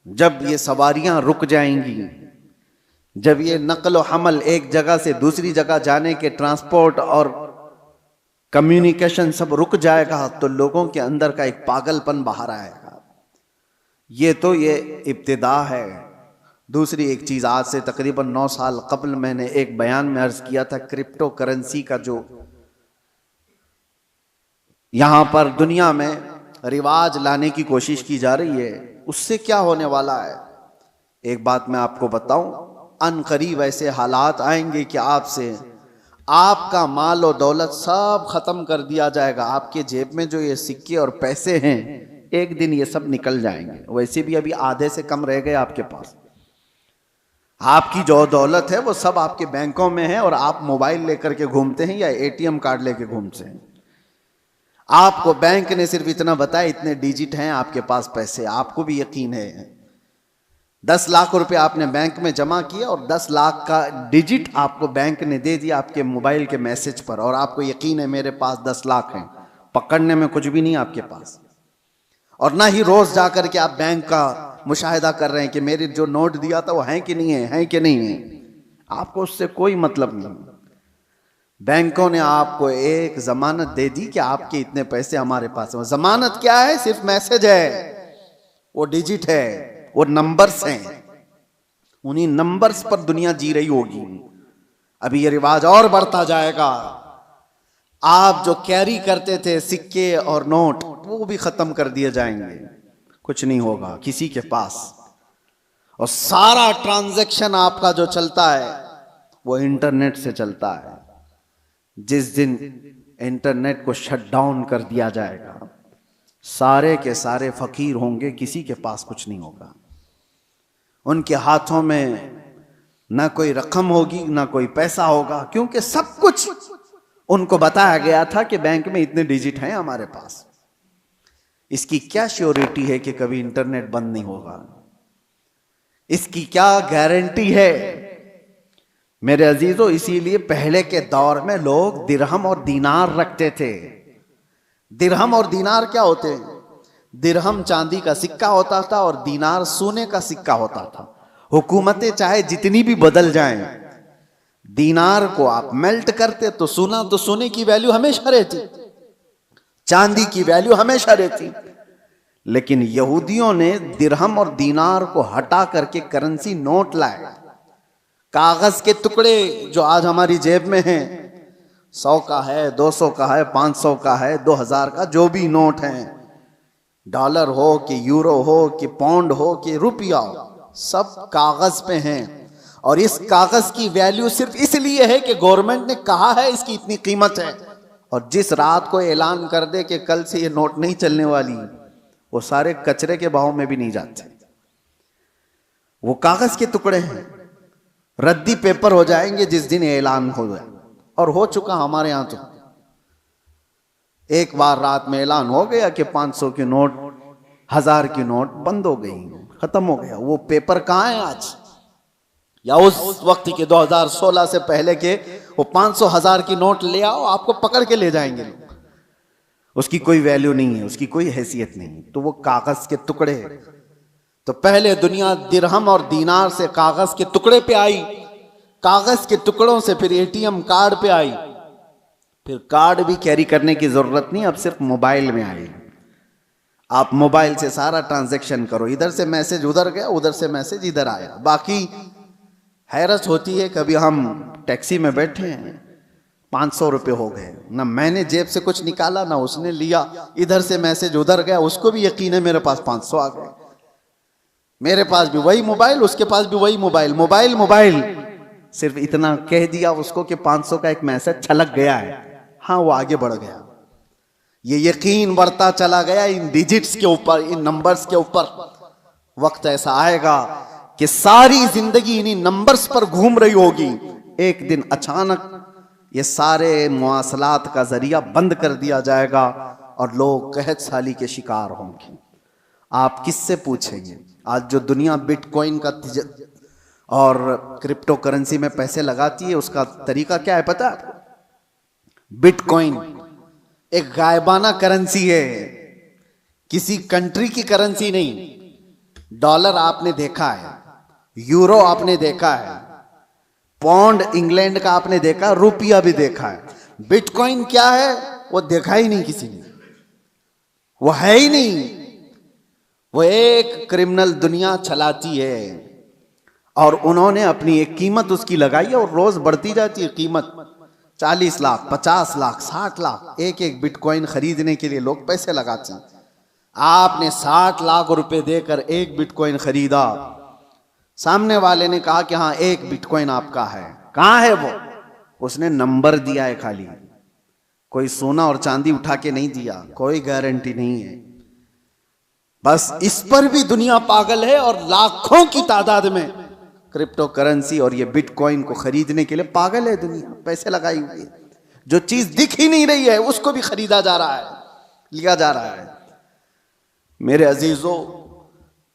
जब ये सवारियां रुक जाएंगी, जब ये नक्ल हमल एक जगह से दूसरी जगह जाने के ट्रांसपोर्ट और कम्युनिकेशन सब रुक जाएगा, तो लोगों के अंदर का एक पागलपन बाहर आएगा। ये इब्तिदा है। दूसरी एक चीज, आज से तकरीबन 9 साल कबल मैंने एक बयान में अर्ज किया था, क्रिप्टो करेंसी का जो यहां पर दुनिया में रिवाज लाने की कोशिश की जा रही है, उससे क्या होने वाला है। एक बात मैं आपको बताऊं, अनकरीब ऐसे हालात आएंगे कि आपका माल और दौलत सब खत्म कर दिया जाएगा। आपके जेब में जो ये सिक्के और पैसे हैं, एक दिन ये सब निकल जाएंगे। वैसे भी अभी आधे से कम रह गए आपके पास। आपकी जो दौलत है वो सब आपके बैंकों में है, और आप मोबाइल लेकर के घूमते हैं या एटीएम कार्ड लेके घूमते हैं। आपको बैंक ने सिर्फ इतना बताया, इतने डिजिट हैं आपके पास पैसे। आपको भी यकीन है 10 लाख रुपए आपने बैंक में जमा किया और 10 लाख का डिजिट आपको बैंक ने दे दिया आपके मोबाइल के मैसेज पर, और आपको यकीन है मेरे पास 10 लाख हैं। पकड़ने में कुछ भी नहीं आपके पास, और ना ही रोज जाकर के आप बैंक का मुशाहिदा कर रहे हैं कि मेरे जो नोट दिया था वो है कि नहीं है कि नहीं है। आपको उससे कोई मतलब नहीं। बैंकों ने आपको एक जमानत दे दी कि आपके इतने पैसे हमारे पास हैं। जमानत क्या है? सिर्फ मैसेज है, वो डिजिट है, वो नंबर्स हैं। उन्हीं नंबर्स पर दुनिया जी रही होगी। अभी ये रिवाज और बढ़ता जाएगा। आप जो कैरी करते थे सिक्के और नोट, वो भी खत्म कर दिए जाएंगे। कुछ नहीं होगा किसी के पास, और सारा ट्रांजैक्शन आपका जो चलता है वो इंटरनेट से चलता है। जिस दिन इंटरनेट को शट डाउन कर दिया जाएगा, सारे के सारे फकीर होंगे, किसी के पास कुछ नहीं होगा। उनके हाथों में ना कोई रकम होगी, ना कोई पैसा होगा, क्योंकि सब कुछ उनको बताया गया था कि बैंक में इतने डिजिट हैं हमारे पास। इसकी क्या श्योरिटी है कि कभी इंटरनेट बंद नहीं होगा? इसकी क्या गारंटी है? मेरे अजीजों, इसीलिए पहले के दौर में लोग दिरहम और दीनार रखते थे। दिरहम और दीनार क्या होते हैं? दिरहम चांदी का सिक्का होता था और दीनार सोने का सिक्का होता था। हुकूमतें चाहे जितनी भी बदल जाएं, दीनार को आप मेल्ट करते तो सोने की वैल्यू हमेशा रहती, चांदी की वैल्यू हमेशा रहती। लेकिन यहूदियों ने दिरहम और दीनार को हटा करके करेंसी नोट लाए। कागज के टुकड़े जो आज हमारी जेब में हैं, 100 का है, 200 का है, 500 का है, 2000 का, जो भी नोट हैं, डॉलर हो कि यूरो हो कि पाउंड हो कि रुपया हो, सब कागज पे हैं। और इस कागज की वैल्यू सिर्फ इसलिए है कि गवर्नमेंट ने कहा है इसकी इतनी कीमत है, और जिस रात को ऐलान कर दे कि कल से ये नोट नहीं चलने वाली, वो सारे कचरे के भाव में भी नहीं जाते। वो कागज के टुकड़े हैं, रद्दी पेपर हो जाएंगे जिस दिन ऐलान हो जाए। और हो चुका हमारे यहां। तो एक बार रात में ऐलान हो गया कि 500 की नोट, 1000 की नोट बंद हो गई, खत्म हो गया। वो पेपर कहां है आज? या उस वक्त के 2016 से पहले के वो 500 1000 की नोट ले आओ, आपको पकड़ के ले जाएंगे लोग। उसकी कोई वैल्यू नहीं है, उसकी कोई हैसियत नहीं। तो वो कागज के टुकड़े। तो पहले दुनिया दिरहम और दीनार से कागज के टुकड़े पे आई, कागज के टुकड़ों से फिर एटीएम कार्ड पे आई, फिर कार्ड भी कैरी करने की जरूरत नहीं, अब सिर्फ मोबाइल में आई। आप मोबाइल से सारा ट्रांजैक्शन करो, इधर से मैसेज उधर गया, उधर से मैसेज इधर आया। बाकी हैरत होती है, कभी हम टैक्सी में बैठे हैं, 500 रुपए हो गए, ना मैंने जेब से कुछ निकाला ना उसने लिया, इधर से मैसेज उधर गया, उसको भी यकीन है मेरे पास 500 आ गए। मेरे पास भी वही मोबाइल, उसके पास भी वही मोबाइल, मोबाइल मोबाइल। सिर्फ इतना कह दिया उसको कि 500 का एक मैसेज छलक गया है, हाँ वो आगे बढ़ गया। ये यकीन बढ़ता चला गया इन डिजिट्स के ऊपर, इन नंबर्स के ऊपर। वक्त ऐसा आएगा कि सारी जिंदगी इन्हीं नंबर्स पर घूम रही होगी। एक दिन अचानक ये सारे मुआसलात का जरिया बंद कर दिया जाएगा और लोग कहत साली के शिकार होंगे। आप किससे पूछेंगे? आज जो दुनिया बिटकॉइन का और क्रिप्टो करेंसी में पैसे लगाती है, उसका तरीका क्या है पता है आपको? बिटकॉइन एक गायबाना करेंसी है, किसी कंट्री की करेंसी नहीं। डॉलर आपने देखा है, यूरो आपने देखा है, पौंड इंग्लैंड का आपने देखा, रुपया भी देखा है। बिटकॉइन क्या है वो देखा ही नहीं किसी ने, वो है ही नहीं। वो एक क्रिमिनल दुनिया चलाती है और उन्होंने अपनी एक कीमत उसकी लगाई है और रोज बढ़ती जाती है कीमत। 40 लाख, 50 लाख, 60 लाख एक एक बिटकॉइन खरीदने के लिए लोग पैसे लगाते हैं। आपने 60 लाख रुपए देकर एक बिटकॉइन खरीदा, सामने वाले ने कहा कि हाँ एक बिटकॉइन आपका है, कहां है वो? उसने नंबर दिया है खाली, कोई सोना और चांदी उठा के नहीं दिया, कोई गारंटी नहीं है। बस इस पर भी दुनिया पागल है और लाखों की तादाद में क्रिप्टो करेंसी और ये बिटकॉइन को खरीदने के लिए पागल है दुनिया, पैसे लगाई हुई है। जो चीज दिख ही नहीं रही है उसको भी खरीदा जा रहा है, लिया जा रहा है। मेरे अजीजों,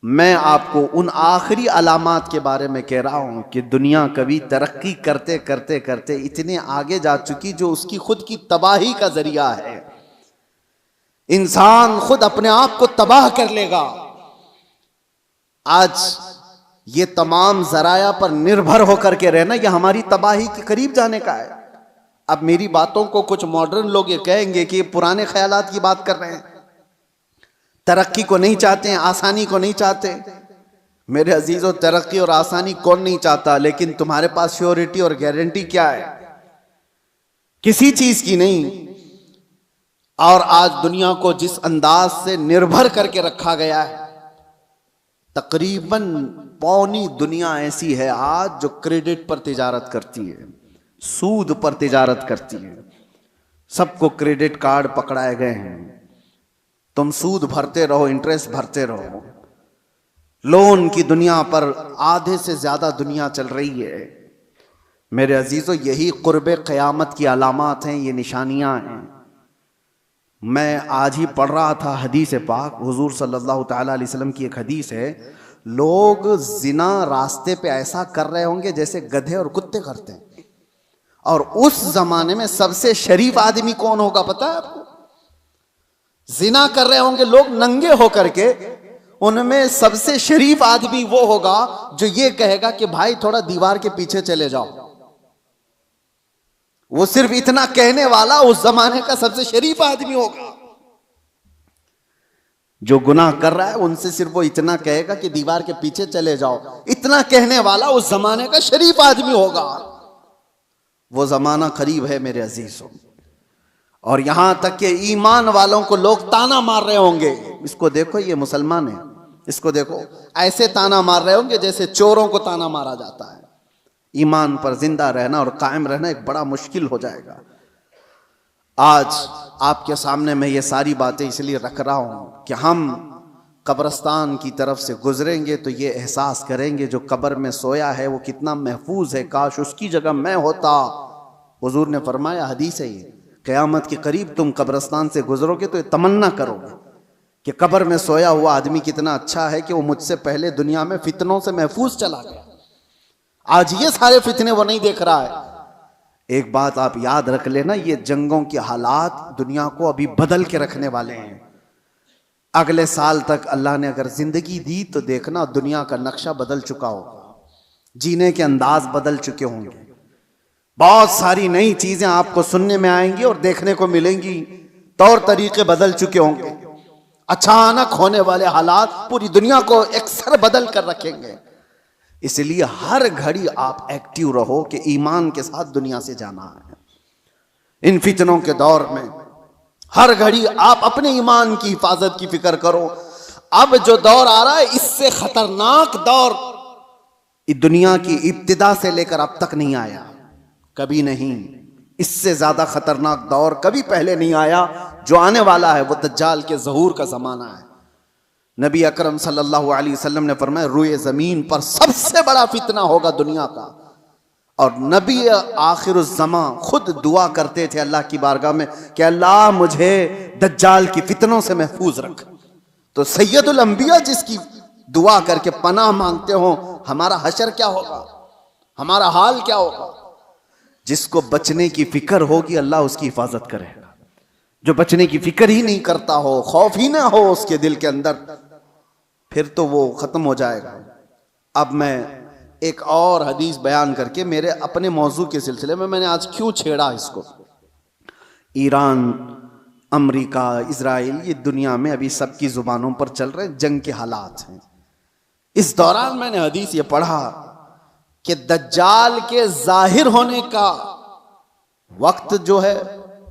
मैं आपको उन आखिरी अलामात के बारे में कह रहा हूं कि दुनिया कभी तरक्की करते करते करते इतने आगे जा चुकी जो उसकी खुद की तबाही का जरिया है। इंसान खुद अपने आप को तबाह कर लेगा। आज ये तमाम जराया पर निर्भर होकर के रहना, यह हमारी तबाही के करीब जाने का है। अब मेरी बातों को कुछ मॉडर्न लोग ये कहेंगे कि ये पुराने ख्यालात की बात कर रहे हैं, तरक्की को नहीं चाहते हैं, आसानी को नहीं चाहते। मेरे अजीजों, तरक्की और आसानी कौन नहीं चाहता, लेकिन तुम्हारे पास श्योरिटी और गारंटी क्या है? किसी चीज की नहीं। और आज दुनिया को जिस अंदाज से निर्भर करके रखा गया है, तकरीबन पौनी दुनिया ऐसी है आज जो क्रेडिट पर तिजारत करती है, सूद पर तिजारत करती है। सबको क्रेडिट कार्ड पकड़ाए गए हैं, तुम सूद भरते रहो, इंटरेस्ट भरते रहो। लोन की दुनिया पर आधे से ज्यादा दुनिया चल रही है। मेरे अजीजों, यही कुर्बे क़यामत की अलामात हैं, ये निशानियां हैं। मैं आज ही पढ़ रहा था हदीस पाक, हुजूर सल्लल्लाहु तआला अलैहि वसल्लम की एक हदीस है, लोग जिना रास्ते पे ऐसा कर रहे होंगे जैसे गधे और कुत्ते करते हैं। और उस जमाने में सबसे शरीफ आदमी कौन होगा पता है आपको? जिना कर रहे होंगे लोग नंगे होकर के, उनमें सबसे शरीफ आदमी वो होगा जो ये कहेगा कि भाई थोड़ा दीवार के पीछे चले जाओ। वो सिर्फ इतना कहने वाला उस जमाने का सबसे शरीफ आदमी होगा। जो गुनाह कर रहा है उनसे सिर्फ वो इतना कहेगा कि दीवार के पीछे चले जाओ, इतना कहने वाला उस जमाने का शरीफ आदमी होगा। वो जमाना करीब है मेरे अजीजों। और यहां तक कि ईमान वालों को लोग ताना मार रहे होंगे, इसको देखो ये मुसलमान है, इसको देखो, ऐसे ताना मार रहे होंगे जैसे चोरों को ताना मारा जाता है। ईमान पर जिंदा रहना और कायम रहना एक बड़ा मुश्किल हो जाएगा। आज आपके सामने मैं ये सारी बातें इसलिए रख रहा हूं कि हम कब्रिस्तान की तरफ से गुजरेंगे तो ये एहसास करेंगे जो कब्र में सोया है वो कितना महफूज है, काश उसकी जगह मैं होता। हुजूर ने फरमाया, हदीस है ये, क़यामत के करीब तुम कब्रिस्तान से गुजरोगे तो ये तमन्ना करोगे कि कब्र में सोया हुआ आदमी कितना अच्छा है कि वो मुझसे पहले दुनिया में फितनों से महफूज चला गया। आज ये सारे फितने वो नहीं देख रहा है। एक बात आप याद रख लेना, ये जंगों के हालात दुनिया को अभी बदल के रखने वाले हैं। अगले साल तक अल्लाह ने अगर जिंदगी दी तो देखना दुनिया का नक्शा बदल चुका होगा, जीने के अंदाज बदल चुके होंगे, बहुत सारी नई चीजें आपको सुनने में आएंगी और देखने को मिलेंगी, तौर तरीके बदल चुके होंगे। अचानक होने वाले हालात पूरी दुनिया को एकसर बदल कर रखेंगे। इसलिए हर घड़ी आप एक्टिव रहो कि ईमान के साथ दुनिया से जाना है। इन फितनों के दौर में हर घड़ी आप अपने ईमान की हिफाजत की फिक्र करो। अब जो दौर आ रहा है इससे खतरनाक दौर दुनिया की इब्तिदा से लेकर अब तक नहीं आया, कभी नहीं। इससे ज्यादा खतरनाक दौर कभी पहले नहीं आया। जो आने वाला है वो दज्जाल के ज़हूर का जमाना है। नबी अकरम सल्लल्लाहु अलैहि वसल्लम ने फरमाया, रुए जमीन पर सबसे बड़ा फितना होगा दुनिया का। और नबी आखिरुज़्ज़मा खुद दुआ करते थे अल्लाह की बारगाह में कि अल्लाह मुझे दज्जाल की फितनों से महफूज रख। तो सैयदुल अंबिया जिसकी दुआ करके पनाह मांगते हो, हमारा हशर क्या होगा, हमारा हाल क्या होगा। जिसको बचने की फिक्र होगी अल्लाह उसकी हिफाजत करेगा। जो बचने की फिक्र ही नहीं करता हो, खौफ ही ना हो उसके दिल के अंदर, फिर तो वो ख़त्म हो जाएगा। अब मैं एक और हदीस बयान करके मेरे अपने मौजू के सिलसिले में, मैंने आज क्यों छेड़ा इसको, ईरान, अमेरिका, इजराइल, ये दुनिया में अभी सबकी ज़ुबानों पर चल रहे जंग के हालात हैं। इस दौरान मैंने हदीस ये पढ़ा कि दज्जाल के जाहिर होने का वक्त जो है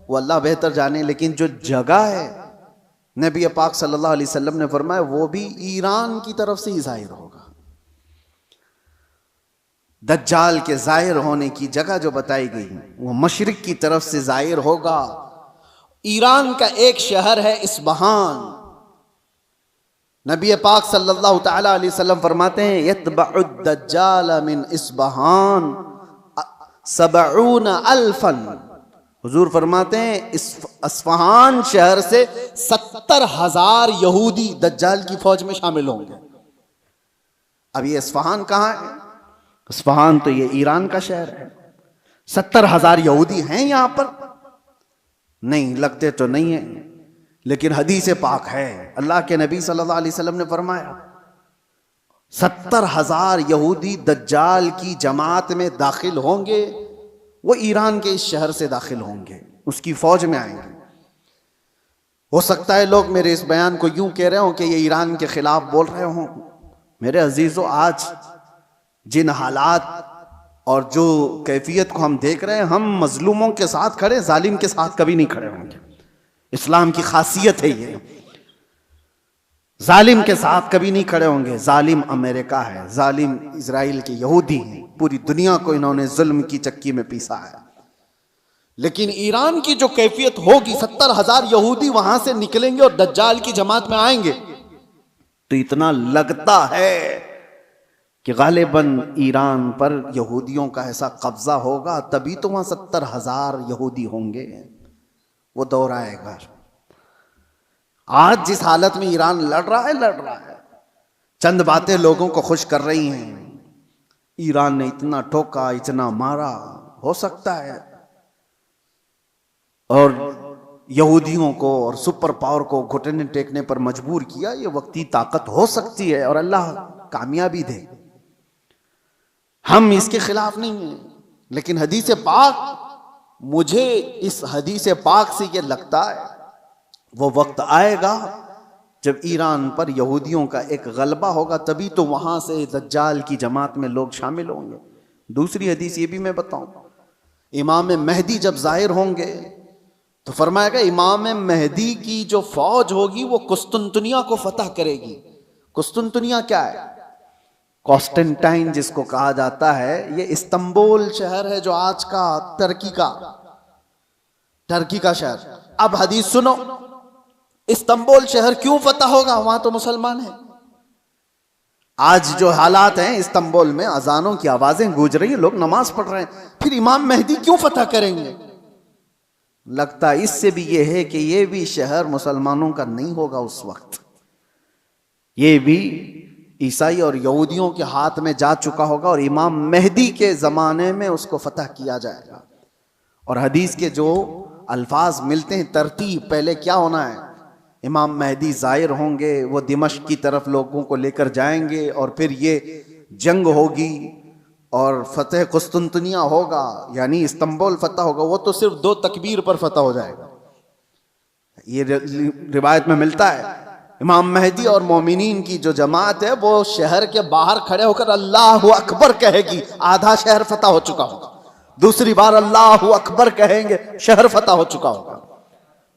वो अल्लाह बेहतर जाने, लेकिन जो जगह है नबी पाक सल्लल्लाहु अलैहि वसल्लम ने फरमाया वो भी ईरान की तरफ से ही जाहिर होगा। दज्जाल के जाहिर होने की जगह जो बताई गई वो मशरिक की तरफ से जाहिर होगा। ईरान का एक शहर है इस्फहान। नबी पाक सल्लल्लाहु तआला अलैहि वसल्लम फरमाते हैं यतबउद दज्जाल मिन इस्फहान 70 अल्फन। हुजूर फरमाते हैं इस इस्फहान शहर से 70,000 यहूदी दज्जाल की फौज में शामिल होंगे। अब ये इस्फहान कहाँ है? इस्फहान तो ये ईरान का शहर है। 70,000 यहूदी हैं यहां पर? नहीं, लगते तो नहीं है, लेकिन हदीस पाक है। अल्लाह के नबी सल्लल्लाहु अलैहि वसल्लम ने फरमाया 70,000 यहूदी दज्जाल की जमात में दाखिल होंगे। वो ईरान के इस शहर से दाखिल होंगे, उसकी फौज में आएंगे। हो सकता है लोग मेरे इस बयान को यूं कह रहे हो कि ये ईरान के खिलाफ बोल रहे हो। मेरे अजीजों, आज जिन हालात और जो कैफियत को हम देख रहे हैं, हम मजलूमों के साथ खड़े, जालिम के साथ कभी नहीं खड़े होंगे। इस्लाम की खासियत है ये, जालिम के साथ कभी नहीं खड़े होंगे। जालिम अमेरिका है, जालिम इजराइल के यहूदी हैं, पूरी दुनिया को इन्होंने जुल्म की चक्की में पीसा है। लेकिन ईरान की जो कैफियत होगी, 70,000 यहूदी वहां से निकलेंगे और दज्जाल की जमात में आएंगे, तो इतना लगता है कि गालिबन ईरान पर यहूदियों का ऐसा कब्जा होगा, तभी तो वहां 70,000 यहूदी होंगे। वो दौर आएगा। आज जिस हालत में ईरान लड़ रहा है, चंद बातें लोगों को खुश कर रही हैं। ईरान ने इतना ठोका, इतना मारा, हो सकता है, और यहूदियों को और सुपर पावर को घुटने टेकने पर मजबूर किया। ये वक्ती ताकत हो सकती है और अल्लाह कामयाबी दे। हम इसके खिलाफ नहीं हैं, लेकिन हदीस पाक, मुझे इस हदीस पाक से ये लगता है वो वक्त आएगा जब ईरान पर यहूदियों का एक गलबा होगा, तभी तो वहां से दज्जाल की जमात में लोग शामिल होंगे। दूसरी हदीस ये भी मैं बताऊं, इमाम मेहदी जब जाहिर होंगे तो फरमाएगा इमाम मेहदी की जो फौज होगी वो कुस्तुनतुनिया को फतह करेगी। कुस्तुनतुनिया क्या है? कॉन्स्टेंटाइन जिसको कहा जाता है, ये इस्तांबुल शहर है जो आज का टर्की का शहर। अब हदीस सुनो, इस्तांबुल शहर क्यों फतह होगा? वहां तो मुसलमान है। आज जो हालात हैं इस्तांबुल में, अजानों की आवाजें गूंज रही हैं, लोग नमाज पढ़ रहे हैं, फिर इमाम मेहदी क्यों फतह करेंगे? लगता इससे भी यह है कि यह भी शहर मुसलमानों का नहीं होगा उस वक्त, ये भी ईसाई और यहूदियों के हाथ में जा चुका होगा और इमाम मेहदी के ज़माने में उसको फतह किया जाएगा। और हदीस के जो अल्फाज मिलते हैं, तरतीब, पहले क्या होना है, इमाम मेहदी ज़ाहिर होंगे, वो दिमश्क की तरफ लोगों को लेकर जाएंगे और फिर ये जंग होगी और फतेह कुस्तुनतुनिया होगा, यानी इस्तांबुल फतह होगा। वो तो सिर्फ 2 तकबीर पर फतह हो जाएगा, ये रिवायत में मिलता है। इमाम मेहदी और मोमिनीन की जो जमात है वो शहर के बाहर खड़े होकर अल्लाहु अकबर कहेगी, आधा शहर फतह हो चुका होगा। दूसरी बार अल्लाहु अकबर कहेंगे, शहर फतह हो चुका होगा।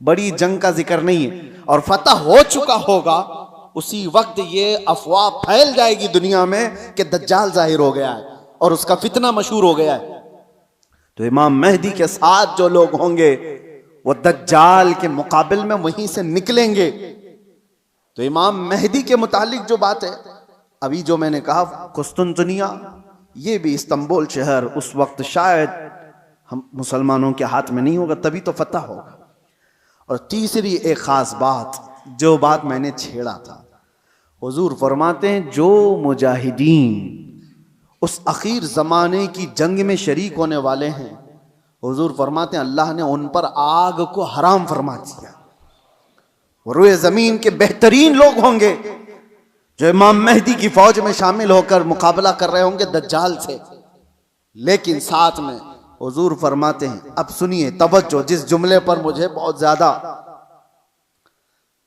बड़ी जंग का जिक्र नहीं है, और फतह हो चुका होगा। उसी वक्त ये अफवाह फैल जाएगी दुनिया में कि दज्जाल जाहिर हो गया है और उसका फितना मशहूर हो गया है। तो इमाम मेहदी के साथ जो लोग होंगे वो दज्जाल के मुकाबिल में वहीं से निकलेंगे। तो इमाम मेहदी के मुतालिक जो बात है, अभी जो मैंने कहा कुस्तुनतुनिया, ये भी इस्तांबुल शहर उस वक्त शायद हम मुसलमानों के हाथ में नहीं होगा, तभी तो फतह होगा। और तीसरी एक खास बात, जो बात मैंने छेड़ा था, हुजूर फरमाते हैं जो मुजाहिदीन उस अखीर ज़माने की जंग में शरीक होने वाले हैं, हुजूर फरमाते हैं अल्लाह ने उन पर आग को हराम फरमा दिया। वो रुए ज़मीन के बेहतरीन लोग होंगे जो इमाम मेहदी की फौज में शामिल होकर मुकाबला कर रहे होंगे दज्जाल से। लेकिन साथ में हुजूर फरमाते हैं, अब सुनिए तवज्जो, जिस जुमले पर मुझे बहुत ज्यादा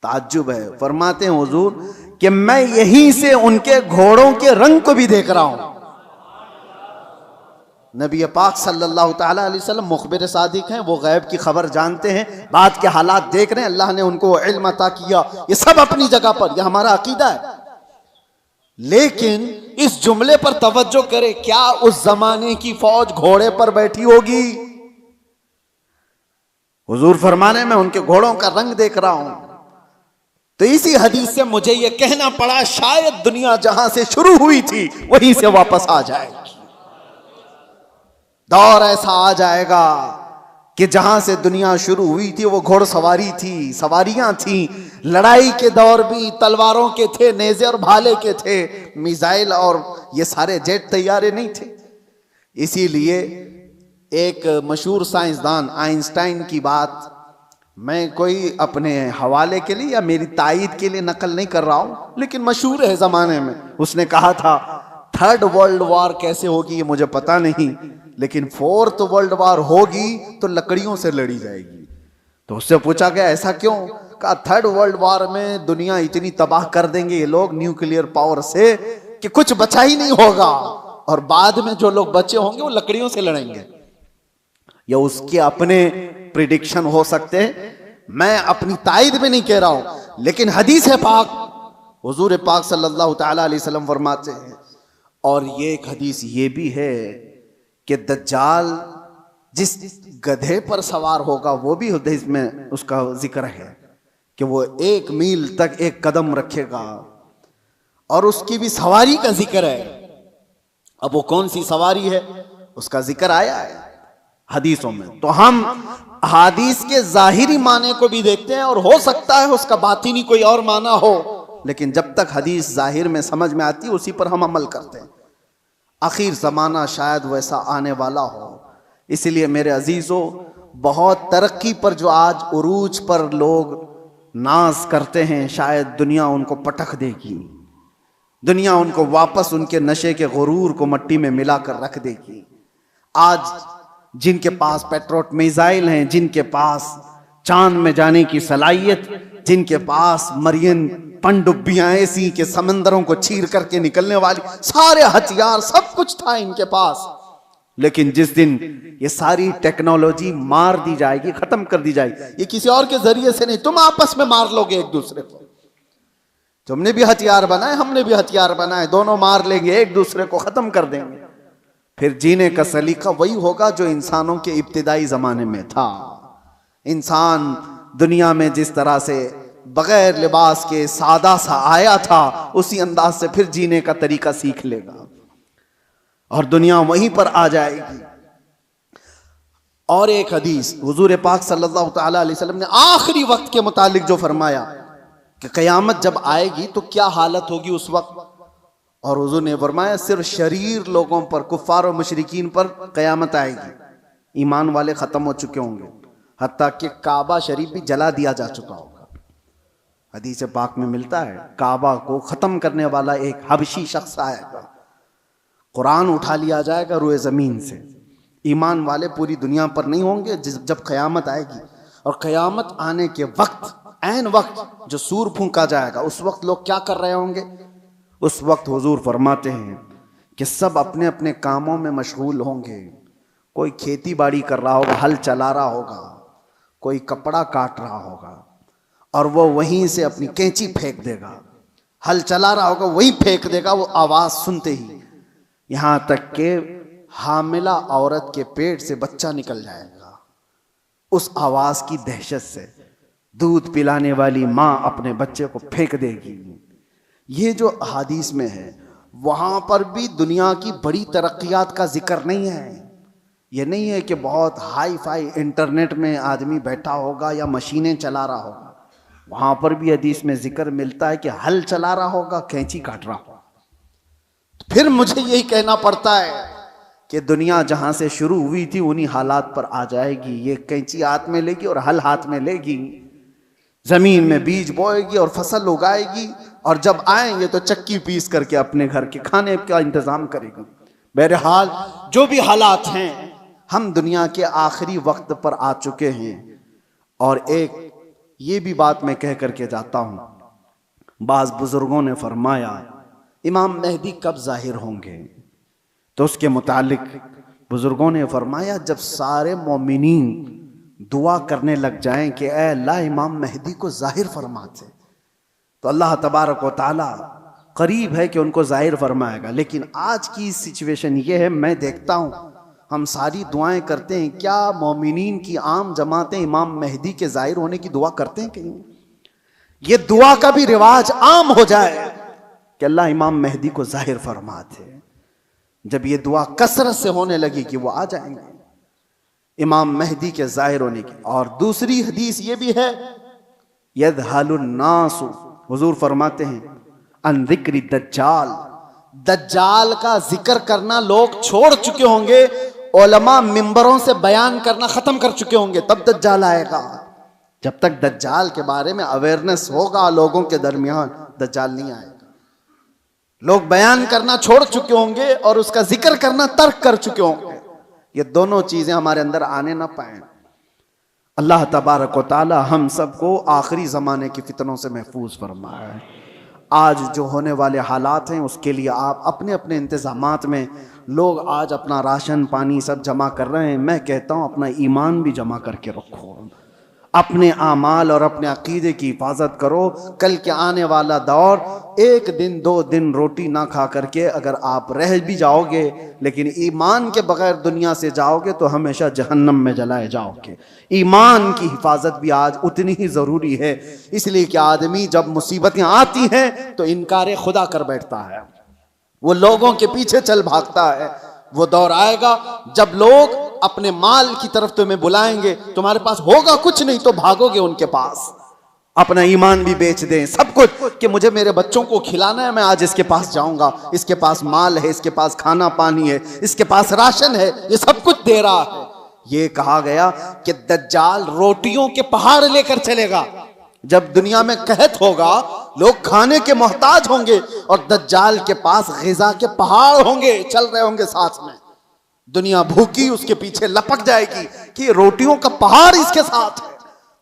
ताज्जुब है। फरमाते हैं हुजूर कि मैं यहीं से उनके घोड़ों के रंग को भी देख रहा हूं। नबी पाक सल्लल्लाहु ताला अलैहि वसल्लम मुखबिर सादिक हैं, वो गैब की खबर जानते हैं, बाद के हालात देख रहे हैं, अल्लाह ने उनको इल्म अता किया। ये सब अपनी जगह पर, यह हमारा अकीदा है। लेकिन इस जुमले पर तवज्जो करे, क्या उस जमाने की फौज घोड़े पर बैठी होगी? हुजूर फरमाने में उनके घोड़ों का रंग देख रहा हूं। तो इसी हदीस से मुझे यह कहना पड़ा, शायद दुनिया जहां से शुरू हुई थी वहीं से वापस आ जाएगी। दौर ऐसा आ जाएगा कि जहां से दुनिया शुरू हुई थी वो घोड़सवारी थी, सवारियां थी। लड़ाई के दौर भी तलवारों के थे, नेज़े और भाले के थे, मिसाइल और ये सारे जेट तैयारे नहीं थे। इसीलिए एक मशहूर साइंसदान आइंस्टाइन की बात मैं कोई अपने हवाले के लिए या मेरी तायीद के लिए नकल नहीं कर रहा हूं, लेकिन मशहूर है जमाने में। उसने कहा था, थर्ड वर्ल्ड वॉर कैसे होगी ये मुझे पता नहीं, लेकिन फोर्थ वर्ल्ड वॉर होगी तो लकड़ियों से लड़ी जाएगी। तो उससे पूछा गया ऐसा क्यों? कहा थर्ड वर्ल्ड वॉर में दुनिया इतनी तबाह कर देंगे ये लोग न्यूक्लियर पावर से कि कुछ बचा ही नहीं होगा, और बाद में जो लोग बचे होंगे वो लकड़ियों से लड़ेंगे। या उसके अपने प्रिडिक्शन हो सकते हैं, मैं अपनी तायद में नहीं कह रहा हूं, लेकिन हदीस है पाक, हुजूर पाक सल्लल्लाहु ताला अलैहि वसल्लम फरमाते हैं। और ये एक हदीस ये भी है कि दज्जाल जिस गधे पर सवार होगा, वो भी हदीस में उसका जिक्र है कि वो 1 मील तक एक कदम रखेगा, और उसकी भी सवारी का जिक्र है। अब वो कौन सी सवारी है उसका जिक्र आया है हदीसों में। तो हम हदीस के जाहिरी माने को भी देखते हैं, और हो सकता है उसका बातिनी कोई और माना हो, लेकिन जब तक हदीस जाहिर में समझ में आती है उसी पर हम अमल करते हैं। आखिर ज़माना शायद वैसा आने वाला हो। इसलिए मेरे अजीज़ों, बहुत तरक्की पर जो आज उरूज पर लोग नाज करते हैं, शायद दुनिया उनको पटक देगी, दुनिया उनको वापस उनके नशे के गुरूर को मट्टी में मिलाकर रख देगी। आज जिनके पास पेट्रोट मिसाइल हैं, जिनके पास चांद में जाने की सलाहियत, जिनके पास मरियन पनडुब्बियां ऐसी के समंदरों को चीर करके निकलने वाली सारे हथियार, सब कुछ था इनके पास, लेकिन जिस दिन ये सारी टेक्नोलॉजी मार दी जाएगी, खत्म कर दी जाएगी, ये किसी और के जरिए से नहीं, तुम आपस में मार लोगे एक दूसरे को। तुमने भी हथियार बनाए, हमने भी हथियार बनाए, दोनों मार लेंगे, एक दूसरे को खत्म कर देंगे। फिर जीने का सलीका वही होगा जो इंसानों के इब्तिदाई जमाने में था। इंसान दुनिया में जिस तरह से बगैर लिबास के सादा सा आया था, उसी अंदाज से फिर जीने का तरीका सीख लेगा और दुनिया वहीं पर आ जाएगी। और एक हदीस हुजूर पाक सल्लल्लाहु ताला अलैहि वसल्लम ने आखिरी वक्त के मुतालिक जो फरमाया कि क़यामत जब आएगी तो क्या हालत होगी उस वक्त, और हुजूर ने फरमाया सिर्फ शरीर लोगों पर, कुफ्फार और मुशरिकीन पर क़यामत आएगी, ईमान वाले खत्म हो चुके होंगे, हत्ता कि काबा शरीफ भी जला दिया जा चुका होगा। हदीस पाक में मिलता है काबा को खत्म करने वाला एक हबशी शख्स आएगा, कुरान उठा लिया जाएगा रुए जमीन से। ईमान वाले पूरी दुनिया पर नहीं होंगे जब क़यामत आएगी, और क़यामत आने के वक्त, ऐन वक्त जो सूर फूंका जाएगा, उस वक्त लोग क्या कर रहे होंगे? उस वक्त हुजूर फरमाते हैं कि सब अपने अपने कामों में मशगूल होंगे। कोई खेती बाड़ी कर रहा होगा, हल चला रहा होगा, कोई कपड़ा काट रहा होगा, और वो वहीं से अपनी कैंची फेंक देगा, हल चला रहा होगा वहीं फेंक देगा, वो आवाज़ सुनते ही, यहाँ तक कि हामिला औरत के पेट से बच्चा निकल जाएगा उस आवाज़ की दहशत से। दूध पिलाने वाली माँ अपने बच्चे को फेंक देगी। ये जो हदीस में है, वहाँ पर भी दुनिया की बड़ी तरक्कियात का जिक्र नहीं है। ये नहीं है कि बहुत हाई फाई इंटरनेट में आदमी बैठा होगा या मशीनें चला रहा होगा, वहाँ पर भी हदीस में जिक्र मिलता है कि हल चला रहा होगा, कैंची काट रहा होगा। फिर मुझे यही कहना पड़ता है कि दुनिया जहाँ से शुरू हुई थी उन्हीं हालात पर आ जाएगी। ये कैंची हाथ में लेगी और हल हाथ में लेगी, जमीन में बीज बोएगी और फसल उगाएगी, और जब आएंगे तो चक्की पीस करके अपने घर के खाने का इंतजाम करेगी। बहरहाल जो भी हालात हैं, हम दुनिया के आखिरी वक्त पर आ चुके हैं। और एक ये भी बात मैं कह करके जाता हूं, बाज बुजुर्गों ने फरमाया इमाम मेहदी कब जाहिर होंगे, तो उसके मुतालिक बुजुर्गों ने फरमाया जब सारे मोमिनीन दुआ करने लग जाएं कि ऐ अल्लाह इमाम मेहदी को जाहिर फरमाते, तो अल्लाह तबारक व तआला करीब है कि उनको जाहिर फरमाएगा। लेकिन आज की सिचुएशन ये है, मैं देखता हूँ हम सारी दुआएं करते हैं, क्या मोमिनीन की आम जमातें इमाम मेहदी के जाहिर होने की दुआ करते हैं? कहीं ये दुआ का भी रिवाज आम हो जाए कि अल्लाह इमाम मेहदी को जाहिर फरमाते। जब ये दुआ कसरत से होने लगी कि वो आ जाएंगे इमाम मेहदी के जाहिर होने की। और दूसरी हदीस ये भी है, यदहलुन्नासु, हुजूर फरमाते हैं अन जिक्री दज्जाल, दज्जाल का जिक्र करना लोग छोड़ चुके होंगे, उलमा मिंबरों से बयान करना खत्म कर चुके होंगे, तब दज्जाल आएगा। जब तक दज्जाल के बारे में अवेयरनेस होगा लोगों के दरमियान, दज्जाल नहीं आएगा। लोग बयान करना छोड़ चुके होंगे और उसका जिक्र करना तर्क कर चुके होंगे। ये दोनों चीजें हमारे अंदर आने ना पाए। अल्लाह तबारक व तआला हम सबको आखिरी ज़माने की फितनों से महफूज फरमाए। आज जो होने वाले हालात हैं उसके लिए आप अपने अपने इंतज़ामात में, लोग आज अपना राशन पानी सब जमा कर रहे हैं, मैं कहता हूँ अपना ईमान भी जमा करके रखो, अपने आमाल और अपने अकीदे की हिफाजत करो। कल के आने वाला दौर, एक दिन 2 दिन रोटी ना खा करके अगर आप रह भी जाओगे लेकिन ईमान के बगैर दुनिया से जाओगे तो हमेशा जहन्नम में जलाए जाओगे। ईमान की हिफाजत भी आज उतनी ही ज़रूरी है, इसलिए कि आदमी जब मुसीबतें आती हैं तो इनकार खुदा कर बैठता है, वो लोगों के पीछे चल भागता है। वो दौर आएगा जब लोग अपने माल की तरफ तुम्हें बुलाएंगे, तुम्हारे पास होगा कुछ नहीं तो भागोगे उनके पास, अपना ईमान भी बेच दें, सब कुछ, कि मुझे मेरे बच्चों को खिलाना है, मैं आज इसके पास जाऊंगा, इसके पास माल है, इसके पास खाना पानी है, इसके पास राशन है, ये सब कुछ दे रहा है। ये कहा गया कि दज्जाल रोटियों के पहाड़ लेकर चलेगा। जब दुनिया में कहत होगा, लोग खाने के मोहताज होंगे और दज्जाल के पास ग़िज़ा के पहाड़ होंगे, चल रहे होंगे साथ में, दुनिया भूखी उसके पीछे लपक जाएगी कि रोटियों का पहाड़ इसके साथ है।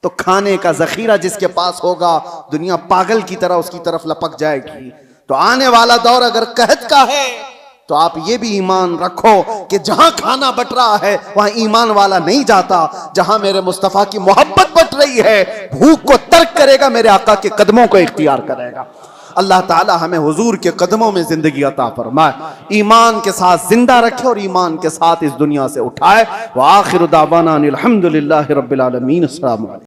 तो खाने का जखीरा जिसके पास होगा, दुनिया पागल की तरह उसकी तरफ लपक जाएगी। तो आने वाला दौर अगर कहत का है तो आप ये भी ईमान रखो कि जहां खाना बट रहा है वहां ईमान वाला नहीं जाता। जहां मेरे मुस्तफा की मोहब्बत बट रही है, भूख को तर्क करेगा, मेरे आका के कदमों को इख्तियार करेगा। अल्लाह ताला हमें हुजूर के कदमों में जिंदगी अता फरमाए, ईमान के साथ जिंदा रखे और ईमान के साथ इस दुनिया से उठाए। व आखिर दावाना अनिल हम्दुलिल्लाहि रब्बिल आलमीन। अस्सलामु अलैकुम।